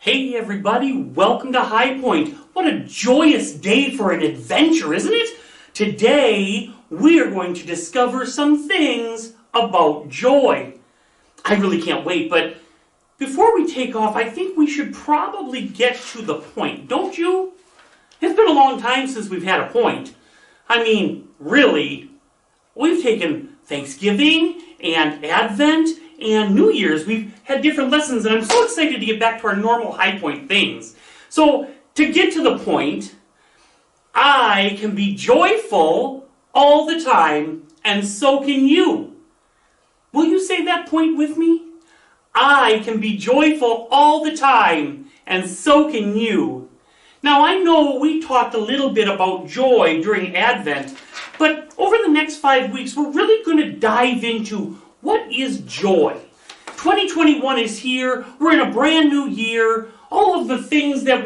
Hey everybody, welcome to High Point. What a joyous day for an adventure, isn't it? Today, we are going to discover some things about joy. I really can't wait, but before we take off, I think we should probably get to the point, don't you? It's been a long time since we've had a point. I mean, really, we've taken Thanksgiving and Advent and New Year's. We've had different lessons, and I'm so excited to get back to our normal High Point things. So, to get to the point, I can be joyful all the time, and so can you. Will you say that point with me? I can be joyful all the time, and so can you. Now, I know we talked a little bit about joy during Advent, but over the next 5 weeks, we're really going to dive into what is joy. 2021 is here. We're in a brand new year. All of the things that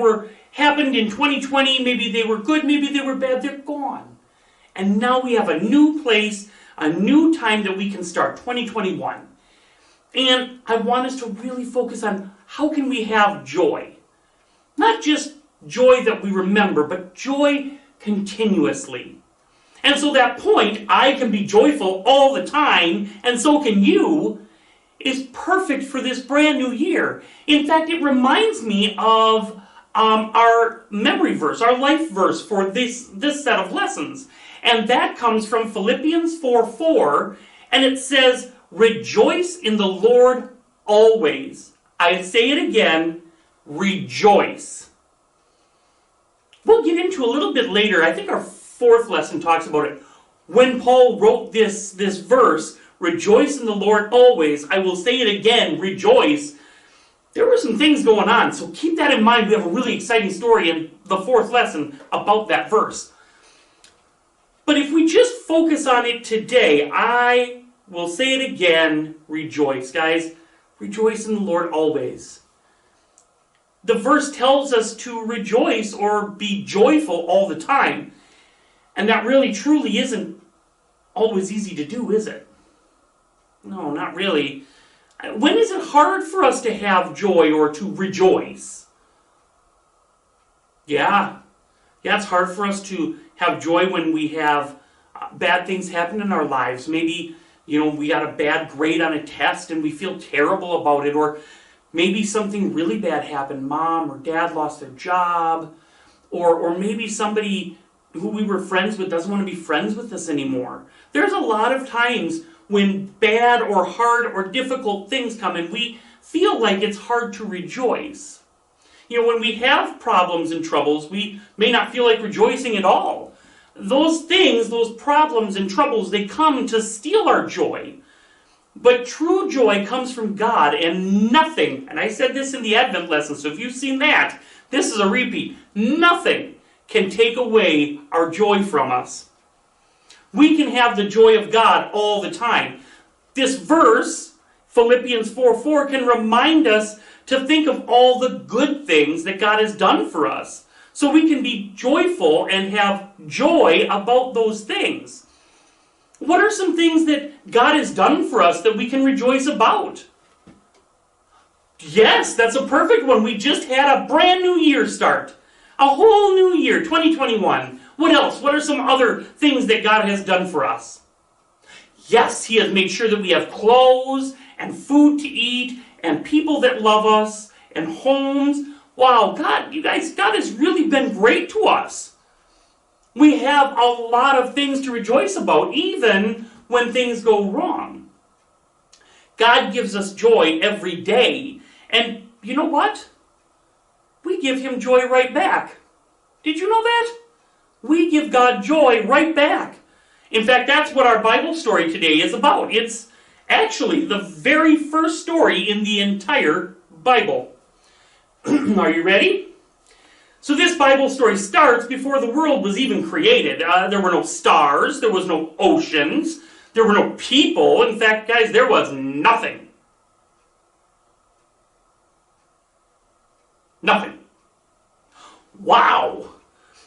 happened in 2020, maybe they were good, maybe they were bad, they're gone. And now we have a new place, a new time that we can start, 2021. And I want us to really focus on how can we have joy. Not just joy that we remember, but joy continuously. And so that point, I can be joyful all the time, and so can you, is perfect for this brand new year. In fact, it reminds me of our memory verse, our life verse for this set of lessons. And that comes from Philippians 4:4, and it says, "Rejoice in the Lord always." I say it again, rejoice. We'll get into a little bit later. I think our fourth lesson talks about it. When Paul wrote this verse, "Rejoice in the Lord always," I will say it again, rejoice. There were some things going on, so keep that in mind. We have a really exciting story in the fourth lesson about that verse. But if we just focus on it today, I will say it again, rejoice. Guys, rejoice in the Lord always. The verse tells us to rejoice or be joyful all the time. And that really truly isn't always easy to do, is it? No, not really. When is it hard for us to have joy or to rejoice? Yeah, it's hard for us to have joy when we have bad things happen in our lives. Maybe, we got a bad grade on a test and we feel terrible about it, or maybe something really bad happened. Mom or dad lost their job, or maybe somebody who we were friends with doesn't want to be friends with us anymore. There's a lot of times when bad or hard or difficult things come and we feel like it's hard to rejoice. When we have problems and troubles, we may not feel like rejoicing at all. Those things, those problems and troubles, they come to steal our joy. But true joy comes from God, and nothing, and I said this in the Advent lesson, so if you've seen that, this is a repeat. Nothing can take away our joy from us. We can have the joy of God all the time. This verse, Philippians 4:4, can remind us to think of all the good things that God has done for us. So we can be joyful and have joy about those things. What are some things that God has done for us that we can rejoice about? Yes, that's a perfect one. We just had a brand new year start. A whole new year, 2021. What else? What are some other things that God has done for us? Yes, He has made sure that we have clothes and food to eat and people that love us and homes. Wow, God has really been great to us. We have a lot of things to rejoice about, even when things go wrong. God gives us joy every day. And you know what? We give Him joy right back. Did you know that? We give God joy right back. In fact, that's what our Bible story today is about. It's actually the very first story in the entire Bible. Are you ready? So this Bible story starts before the world was even created. There were no stars, there was no oceans, there were no people. In fact, guys, there was nothing. Nothing. Wow.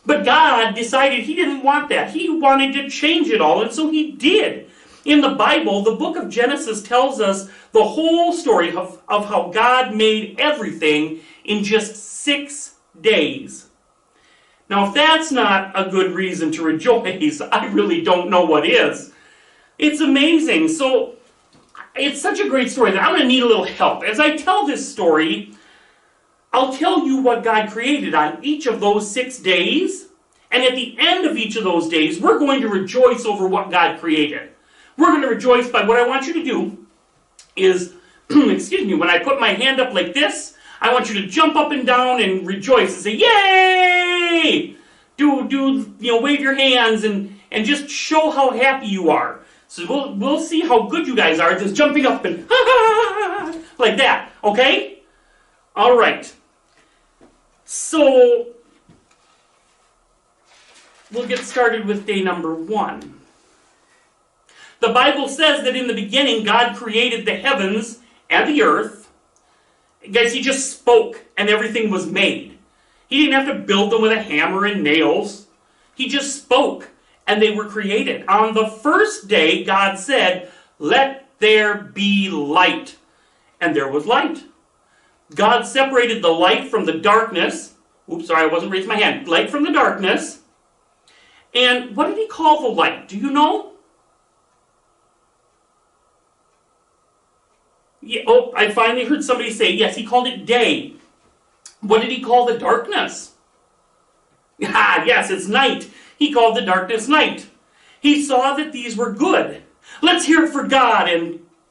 But God decided He didn't want that. He wanted to change it all, and so He did. In the Bible, the book of Genesis tells us the whole story of how God made everything in just 6 days. Now, if that's not a good reason to rejoice, I really don't know what is. It's amazing. So, it's such a great story that I'm going to need a little help. As I tell this story, I'll tell you what God created on each of those 6 days. And at the end of each of those days, we're going to rejoice over what God created. We're going to rejoice by what I want you to do is, excuse me, when I put my hand up like this, I want you to jump up and down and rejoice and say, yay! Wave your hands and just show how happy you are. So we'll see how good you guys are just jumping up and like that, okay? All right. So we'll get started with day number 1. The Bible says that in the beginning God created the heavens and the earth. Guys, he just spoke and everything was made. He didn't have to build them with a hammer and nails. He just spoke and they were created. On the first day, God said, "Let there be light." And there was light. God separated the light from the darkness. Oops, sorry, I wasn't raising my hand. Light from the darkness. And what did he call the light? Do you know? Yeah, I finally heard somebody say, yes, he called it day. What did he call the darkness? Ah, yes, it's night. He called the darkness night. He saw that these were good. Let's hear it for God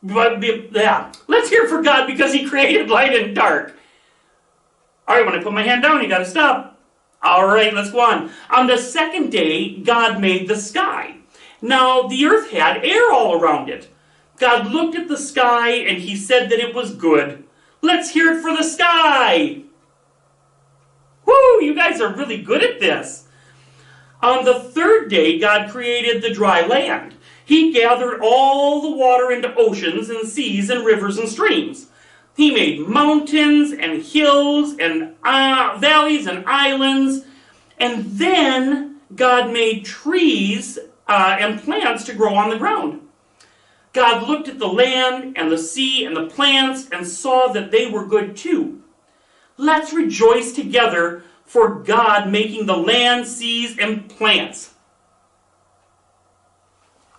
let's hear it for God because he created light and dark. All right, when I put my hand down, you got to stop. All right, let's go on. On the second day, God made the sky. Now, the earth had air all around it. God looked at the sky and he said that it was good. Let's hear it for the sky. Woo, you guys are really good at this. On the third day, God created the dry land. He gathered all the water into oceans and seas and rivers and streams. He made mountains and hills and valleys and islands. And then God made trees and plants to grow on the ground. God looked at the land and the sea and the plants and saw that they were good too. Let's rejoice together for God making the land, seas, and plants.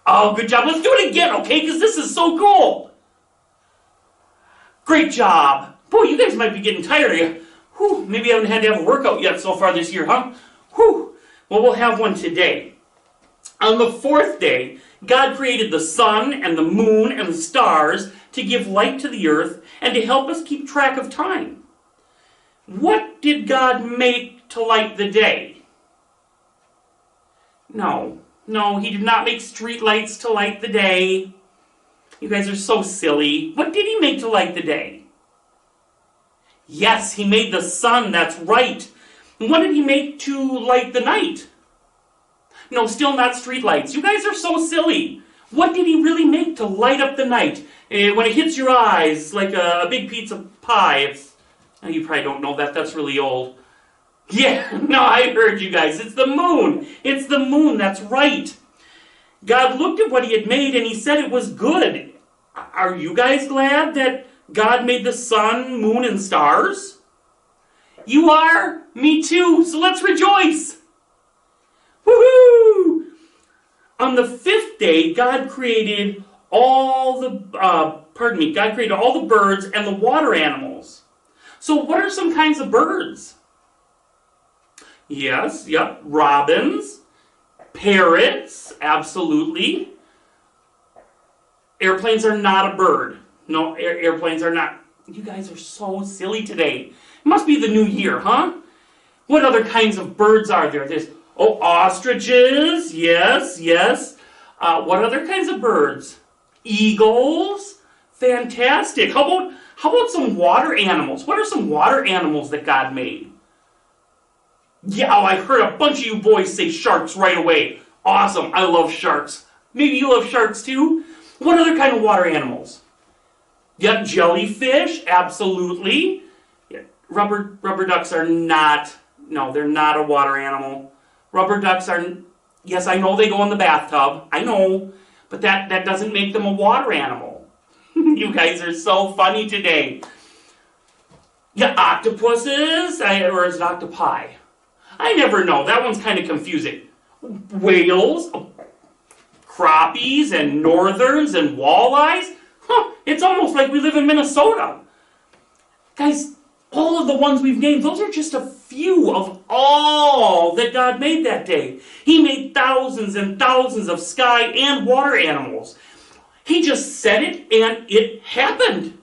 Oh, good job. Let's do it again, okay? Because this is so cool. Great job. Boy, you guys might be getting tired. Whew, maybe you haven't had to have a workout yet so far this year, huh? Whew. Well, we'll have one today. On the fourth day, God created the sun and the moon and the stars to give light to the earth and to help us keep track of time. What did God make to light the day? No, he did not make street lights to light the day. You guys are so silly. What did he make to light the day? Yes, he made the sun, that's right. And what did he make to light the night? No, still not street lights. You guys are so silly. What did he really make to light up the night? When it hits your eyes like a big pizza pie, you probably don't know that. That's really old. Yeah, no, I heard you guys. It's the moon. It's the moon. That's right. God looked at what he had made and he said it was good. Are you guys glad that God made the sun, moon, and stars? You are? Me too. So let's rejoice. Woohoo! On the fifth day, God created all the birds and the water animals. So what are some kinds of birds? Yes, robins, parrots, absolutely. Airplanes are not a bird. No, airplanes are not. You guys are so silly today. It must be the new year, huh? What other kinds of birds are there? There's ostriches, yes. What other kinds of birds? Eagles, fantastic. How about some water animals? What are some water animals that God made? Yeah, I heard a bunch of you boys say sharks right away. Awesome, I love sharks. Maybe you love sharks too? What other kind of water animals? Yeah, jellyfish, absolutely. Yeah, rubber ducks are not, no, they're not a water animal. Rubber ducks are, yes, I know they go in the bathtub. I know, but that doesn't make them a water animal. You guys are so funny today. Yeah, octopuses, or is it octopi? I never know. That one's kind of confusing. Whales, crappies, and northerns, and walleyes. Huh, it's almost like we live in Minnesota. Guys, all of the ones we've named, those are just a few of all that God made that day. He made thousands and thousands of sky and water animals. He just said it, and it happened.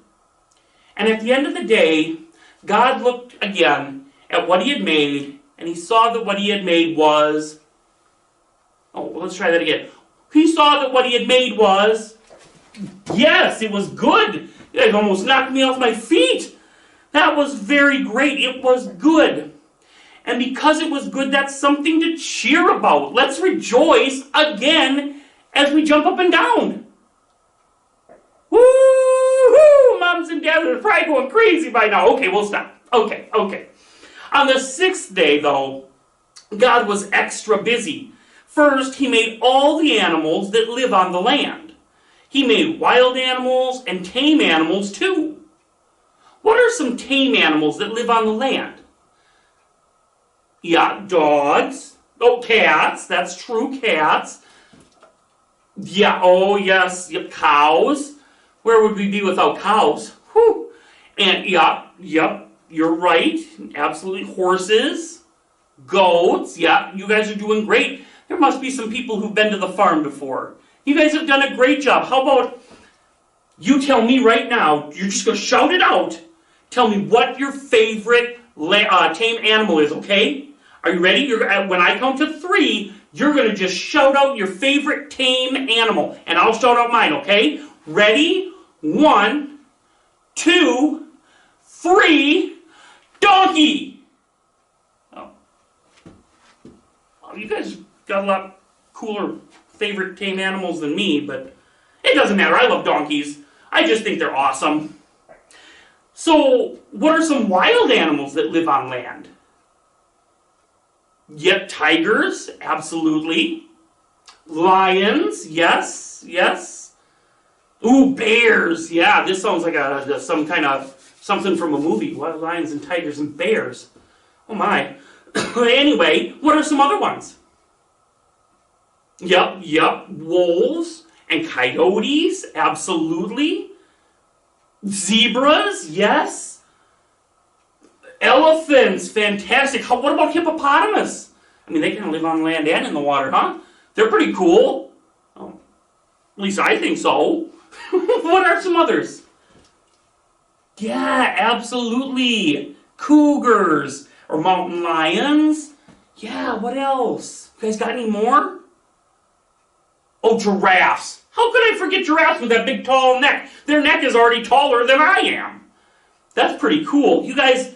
And at the end of the day, God looked again at what he had made, and he saw that what he had made was... Oh, let's try that again. He saw that what he had made was... Yes, it was good. It almost knocked me off my feet. That was very great. It was good. And because it was good, that's something to cheer about. Let's rejoice again as we jump up and down. Woo-hoo! Moms and dads are probably going crazy by now. Okay, we'll stop. Okay. On the sixth day, though, God was extra busy. First, he made all the animals that live on the land. He made wild animals and tame animals too. What are some tame animals that live on the land? Yeah, dogs. Oh, cats. That's true, cats. Yeah, oh yes, cows. Where would we be without cows? Whew. And yep, you're right. Absolutely, horses, goats. Yeah, you guys are doing great. There must be some people who've been to the farm before. You guys have done a great job. How about you tell me right now, you're just going to shout it out. Tell me what your favorite tame animal is, okay? Are you ready? When I count to 3, you're going to just shout out your favorite tame animal. And I'll shout out mine, okay? Ready? 1, 2, 3, donkey! Oh, you guys got a lot cooler favorite tame animals than me, but it doesn't matter. I love donkeys. I just think they're awesome. So, what are some wild animals that live on land? Yep, tigers, absolutely. Lions, yes. Ooh, bears, yeah, this sounds like some kind of something from a movie. Wild lions and tigers and bears. Oh my. Anyway, what are some other ones? Yep, wolves and coyotes, absolutely. Zebras, yes. Elephants, fantastic. What about hippopotamus? I mean, they can live on land and in the water, huh? They're pretty cool. Oh, at least I think so. What are some others? Yeah, absolutely. Cougars or mountain lions. Yeah, what else? You guys got any more? Oh, giraffes. How could I forget giraffes with that big tall neck? Their neck is already taller than I am. That's pretty cool. You guys,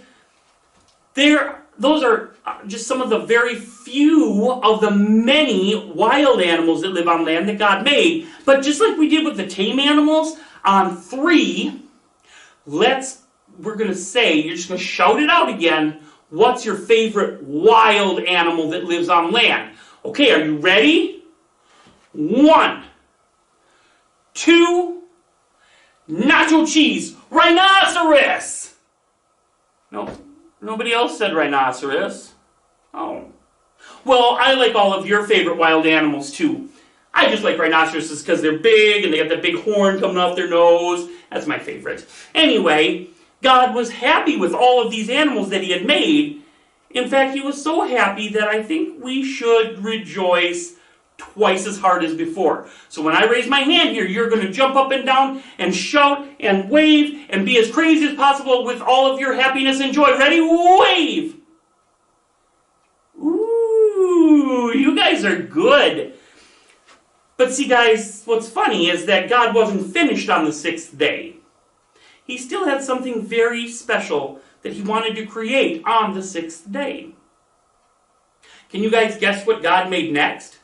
those are just some of the very few of the many wild animals that live on land that God made. But just like we did with the tame animals, on 3, we're going to say, you're just going to shout it out again, what's your favorite wild animal that lives on land? Okay, are you ready? 1, 2, nacho cheese, rhinoceros! No, nobody else said rhinoceros. Oh. Well, I like all of your favorite wild animals too. I just like rhinoceroses because they're big and they got that big horn coming off their nose. That's my favorite. Anyway, God was happy with all of these animals that he had made. In fact, he was so happy that I think we should rejoice twice as hard as before. So when I raise my hand here, you're going to jump up and down and shout and wave and be as crazy as possible with all of your happiness and joy. Ready? Wave! Ooh, you guys are good. But see, guys, what's funny is that God wasn't finished on the 6th day. He still had something very special that he wanted to create on the 6th day. Can you guys guess what God made next?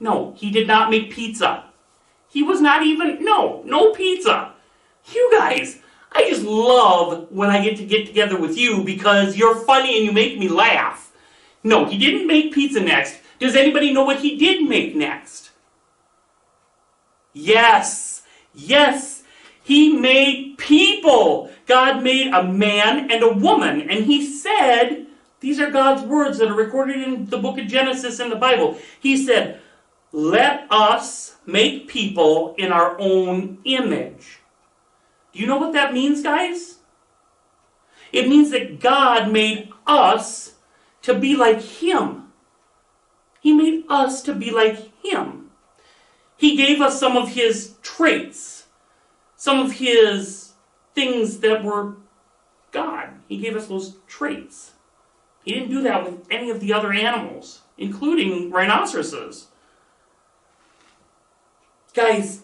No, he did not make pizza. He was not even, no pizza. You guys, I just love when I get together with you because you're funny and you make me laugh. No, he didn't make pizza next. Does anybody know what he did make next? Yes, He made people. God made a man and a woman. And he said, these are God's words that are recorded in the book of Genesis in the Bible. He said, let us make people in our own image. Do you know what that means, guys? It means that God made us to be like him. He made us to be like him. He gave us some of his traits, some of his things that were God. He gave us those traits. He didn't do that with any of the other animals, including rhinoceroses. Guys,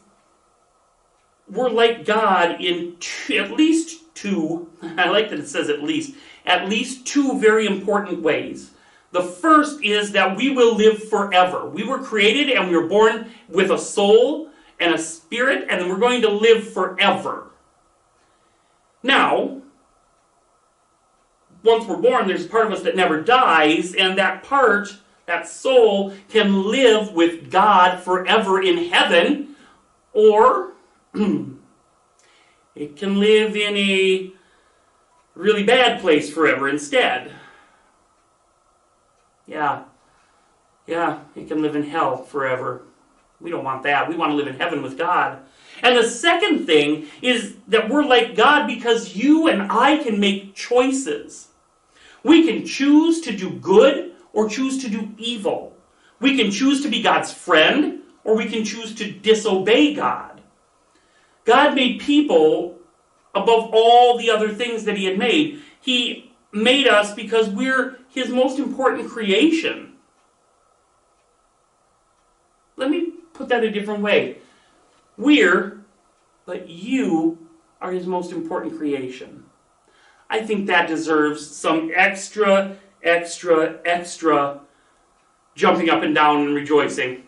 we're like God in at least two, I like that it says at least two very important ways. The first is that we will live forever. We were created and we were born with a soul and a spirit, and then we're going to live forever. Now, once we're born, there's a part of us that never dies, and that part, that soul, can live with God forever in heaven, or it can live in a really bad place forever instead. Yeah, it can live in hell forever. We don't want that. We want to live in heaven with God. And the second thing is that we're like God because you and I can make choices. We can choose to do good or choose to do evil. We can choose to be God's friend or we can choose to disobey God. God made people above all the other things that he had made. He made us because we're his most important creation. Let me put that a different way. But you are his most important creation. I think that deserves some extra jumping up and down and rejoicing.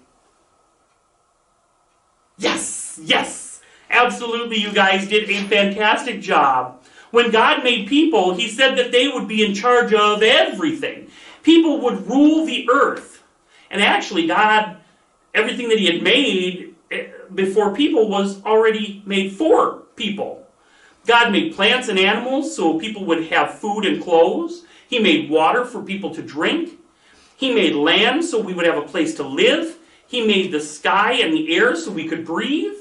Yes, absolutely, you guys did a fantastic job. When God made people, he said that they would be in charge of everything. People would rule the earth. And actually, God, everything that he had made before people was already made for people. God made plants and animals so people would have food and clothes. He made water for people to drink. He made land so we would have a place to live. He made the sky and the air so we could breathe.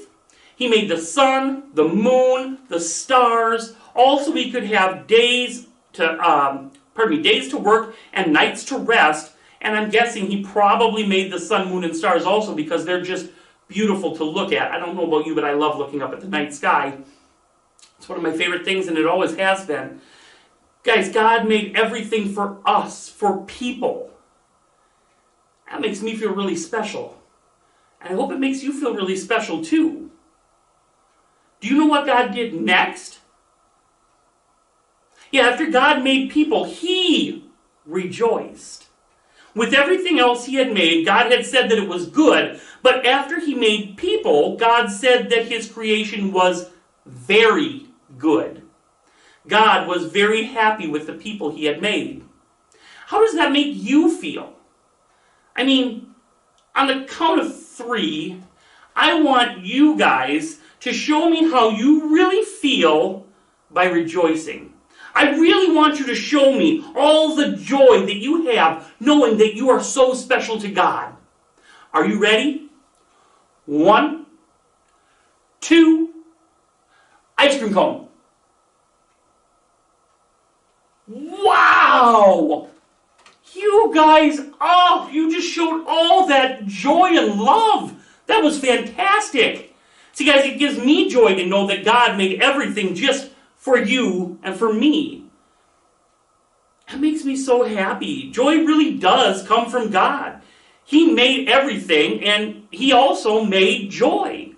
He made the sun, the moon, the stars, all so we could have days to work and nights to rest. And I'm guessing he probably made the sun, moon, and stars also because they're just beautiful to look at. I don't know about you, but I love looking up at the night sky. It's one of my favorite things, and it always has been. Guys, God made everything for us, for people. That makes me feel really special. And I hope it makes you feel really special too. Do you know what God did next? Yeah, after God made people, he rejoiced. With everything else he had made, God had said that it was good. But after he made people, God said that his creation was very good. God was very happy with the people he had made. How does that make you feel? I mean, on the count of 3, I want you guys to show me how you really feel by rejoicing. I really want you to show me all the joy that you have knowing that you are so special to God. Are you ready? 1, 2, ice cream cone. Wow! You guys, you just showed all that joy and love. That was fantastic. See, guys, it gives me joy to know that God made everything just for you and for me. That makes me so happy. Joy really does come from God. He made everything, and he also made joy.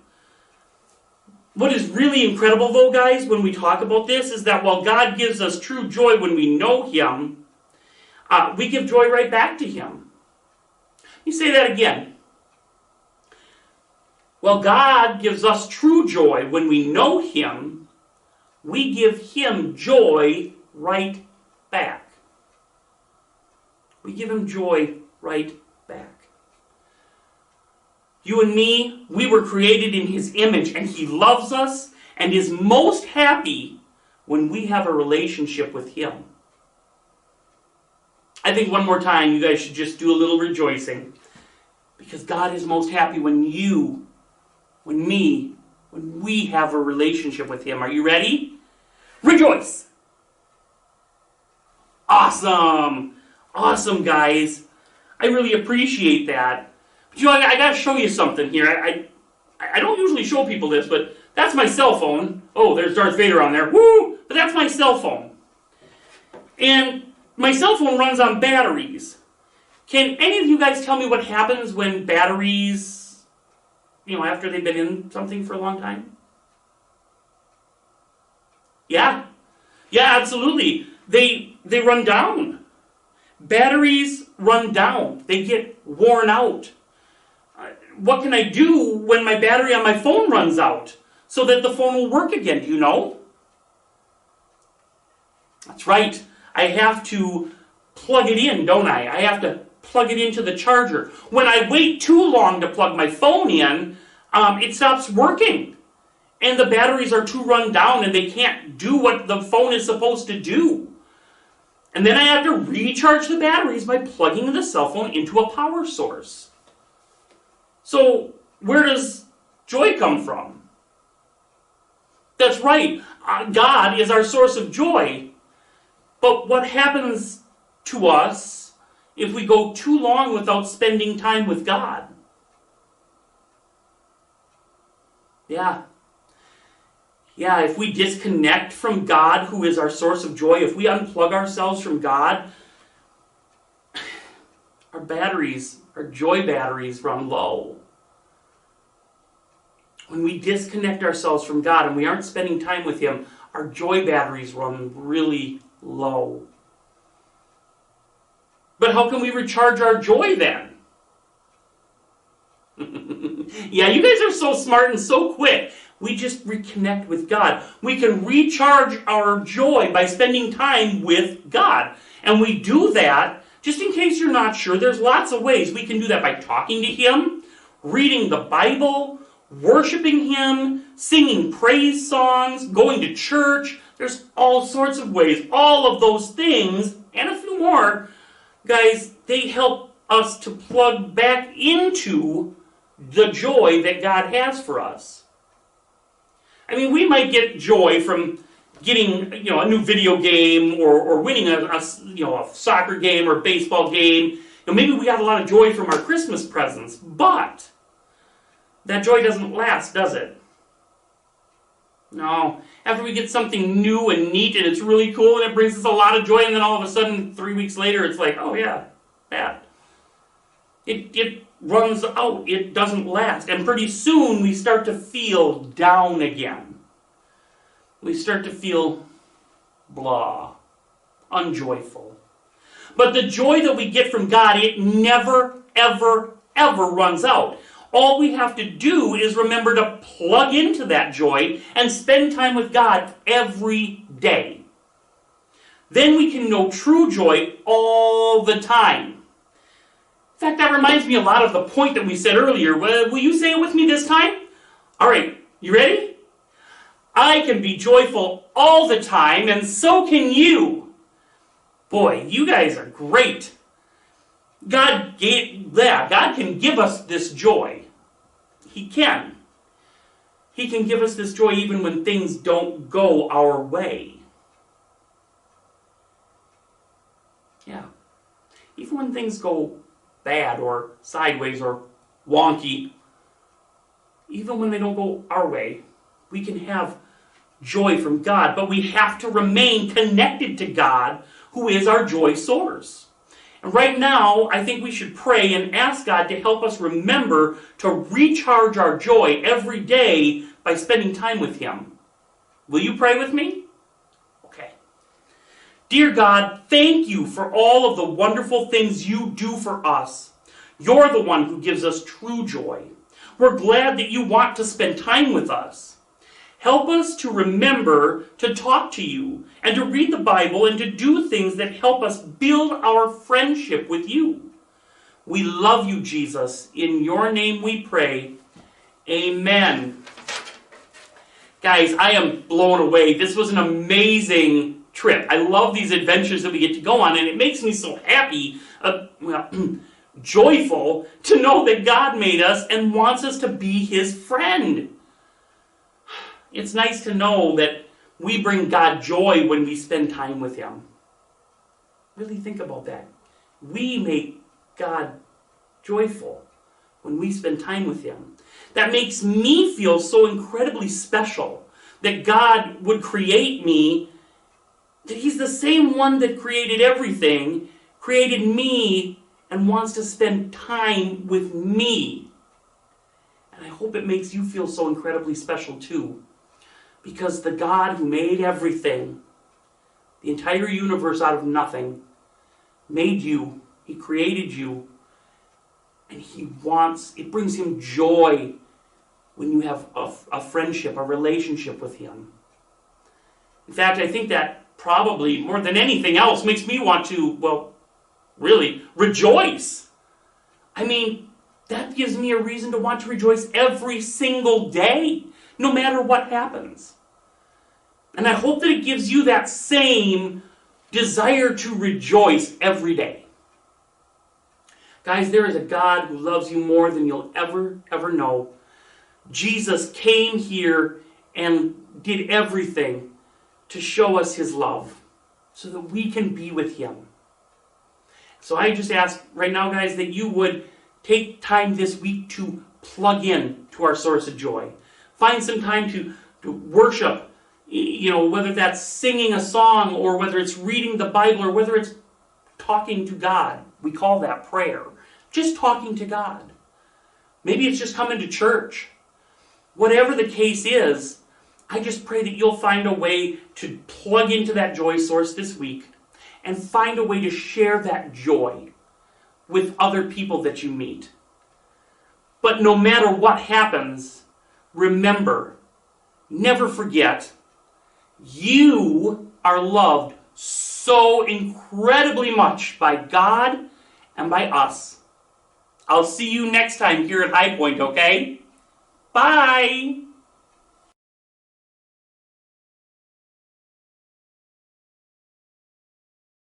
What is really incredible, though, guys, when we talk about this, is that while God gives us true joy when we know him, we give joy right back to him. You say that again. While God gives us true joy when we know him, we give him joy right back. We give him joy right back. You and me, we were created in his image, and he loves us, and is most happy when we have a relationship with Him. I think one more time you guys should just do a little rejoicing, because God is most happy when we have a relationship with Him. Are you ready? Rejoice! Awesome! Awesome, guys. I really appreciate that. But I got to show you something here. I don't usually show people this, but that's my cell phone. Oh, there's Darth Vader on there. Woo! But that's my cell phone. And my cell phone runs on batteries. Can any of you guys tell me what happens when batteries, after they've been in something for a long time? Yeah, absolutely. They run down. Batteries run down. They get worn out. What can I do when my battery on my phone runs out so that the phone will work again? Do you know? That's right. I have to plug it in, don't I? I have to plug it into the charger. When I wait too long to plug my phone in, it stops working. And the batteries are too run down and they can't do what the phone is supposed to do. And then I have to recharge the batteries by plugging the cell phone into a power source. So, where does joy come from? That's right. God is our source of joy. But what happens to us if we go too long without spending time with God? Yeah, if we disconnect from God, who is our source of joy, if we unplug ourselves from God, our joy batteries run low. When we disconnect ourselves from God and we aren't spending time with Him, our joy batteries run really low. But how can we recharge our joy then? Yeah, you guys are so smart and so quick. We just reconnect with God. We can recharge our joy by spending time with God. And we do that, just in case you're not sure, there's lots of ways we can do that by talking to Him, reading the Bible, worshiping Him, singing praise songs, going to church. There's all sorts of ways. All of those things, and a few more, guys, they help us to plug back into the joy that God has for us. I mean, we might get joy from getting, a new video game or winning a soccer game or baseball game. Maybe we got a lot of joy from our Christmas presents, but that joy doesn't last, does it? No. After we get something new and neat and it's really cool and it brings us a lot of joy, and then all of a sudden, 3 weeks later, it's like, oh yeah, that. It runs out. It doesn't last. And pretty soon we start to feel down again. We start to feel blah, unjoyful. But the joy that we get from God, it never, ever, ever runs out. All we have to do is remember to plug into that joy and spend time with God every day. Then we can know true joy all the time. In fact, that reminds me a lot of the point that we said earlier. Will you say it with me this time? All right, you ready? I can be joyful all the time, and so can you. Boy, you guys are great. God can give us this joy. He can. He can give us this joy even when things don't go our way. Yeah. Even when things go bad or sideways or wonky, even when they don't go our way, we can have joy from God, but we have to remain connected to God, who is our joy source. And right now, I think we should pray and ask God to help us remember to recharge our joy every day by spending time with Him. Will you pray with me? Okay. Dear God, thank you for all of the wonderful things you do for us. You're the one who gives us true joy. We're glad that you want to spend time with us. Help us to remember to talk to you and to read the Bible and to do things that help us build our friendship with you. We love you, Jesus. In your name we pray. Amen. Guys, I am blown away. This was an amazing trip. I love these adventures that we get to go on, and it makes me so happy, joyful, to know that God made us and wants us to be His friend. It's nice to know that we bring God joy when we spend time with Him. Really think about that. We make God joyful when we spend time with Him. That makes me feel so incredibly special that God would create me, that He's the same one that created everything, created me, and wants to spend time with me. And I hope it makes you feel so incredibly special too. Because the God who made everything, the entire universe out of nothing, made you, He created you, and it brings Him joy when you have a friendship, a relationship with Him. In fact, I think that probably, more than anything else, makes me want to, really, rejoice. I mean, that gives me a reason to want to rejoice every single day, no matter what happens. And I hope that it gives you that same desire to rejoice every day. Guys, there is a God who loves you more than you'll ever know. Jesus came here and did everything to show us His love so that we can be with Him. So I just ask right now, guys, that you would take time this week to plug in to our source of joy. Find some time to worship, whether that's singing a song or whether it's reading the Bible or whether it's talking to God. We call that prayer. Just talking to God. Maybe it's just coming to church. Whatever the case is, I just pray that you'll find a way to plug into that joy source this week and find a way to share that joy with other people that you meet. But no matter what happens, remember, never forget, you are loved so incredibly much by God and by us. I'll see you next time here at High Point, okay? Bye!